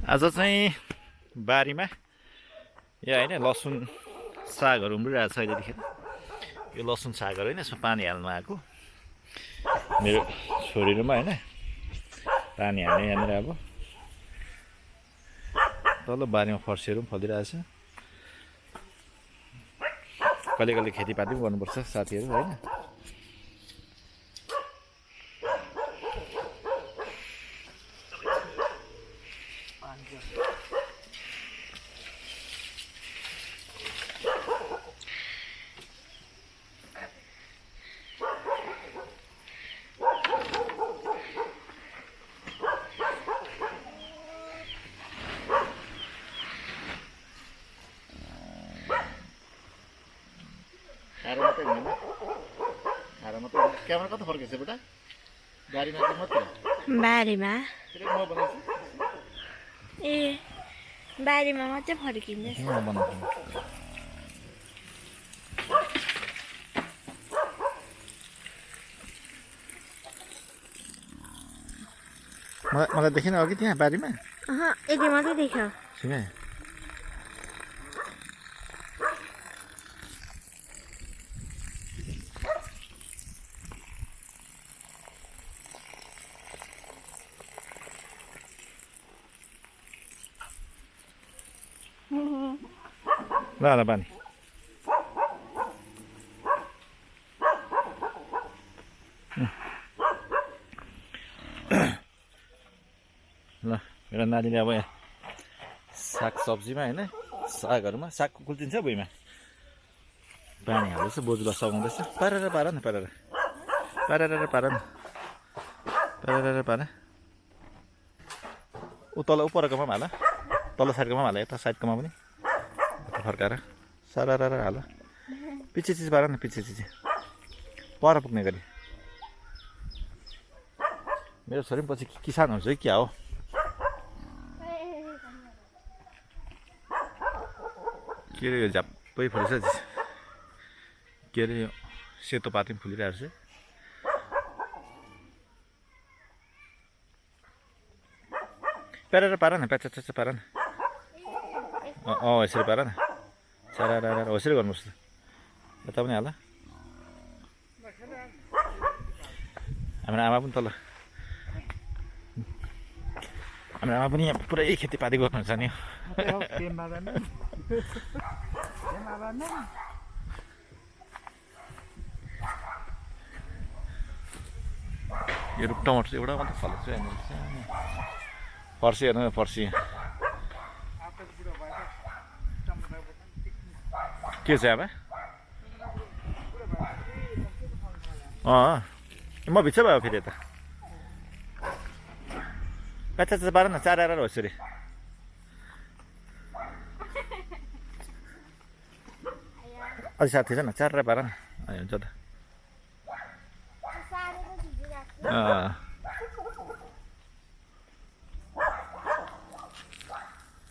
आज चाहिँ बारीमा यहाँ होइन लसुन सागहरू उम्रिरहेको छ अहिलेदेखि। यो लसुन सागहरू होइन यसमा पानी हाल्नु आएको मेरो छोरीहरूमा होइन पानी हाल्ने यहाँनिर। अब तल बारीमा फर्सीहरू पनि फलिरहेछ। कहिले कहिले खेतीपाती पनि गर्नुपर्छ साथीहरू होइन। खाएर मात्रै हुँदैन, खाएर मात्रै हुँदैन। क्यामेरा कता फर्केछ बेटा? बारीमा चाहिँ मात्रै बारीमा म बनाउँछु। ए बारीमा मात्रै फर्किँदैछ। म बनाउँछु। मलाई देखिन अघि त्यहाँ बारीमा यति मात्रै देख्यो। सुने ल पानी ल मेरो नानीले अब यहाँ साग सब्जीमा होइन सागहरूमा सागको कुल्चिन्छ भुइँमा पानी हाल्दैछ। बोजूलाई सघाउँदैछ। पारेर पार न पारेर पारेर पार न पारेर पार। ऊ तल उपरकोमा पनि हाल, तल्लो साइडकोमा पनि हाल, यता साइडकोमा पनि फर्काएर सारा हाल। पछि चिज पार न, पछि चिज पर पुग्ने गरी। मेरो छोरी पनि पछि किसान हुन्छ कि क्या हो? के अरे यो झ्याप्पै फुलिछ। के अरे यो सेतो पाती पनि फुलिरहेको छ। प्यारेर पार न, प्याचा पार न। यसरी पार न, सारा यसरी गर्नुहोस् त। यता पनि हाल। हाम्रो आमा पनि तल, हाम्रो आमा पनि यहाँ पुरै खेतीपाती गर्नुहुन्छ नि। यो रुख टमाटर चाहिँ एउटा मात्रै फलेको छ यहाँनिर। फर्सी हेर्नु, फर्सी के छ अब? म भित्र भयो फेरि यता प्याचा पार न, चारेर हो यसरी। अझै साथी छ न, चारेर पार न। हुन्छ त।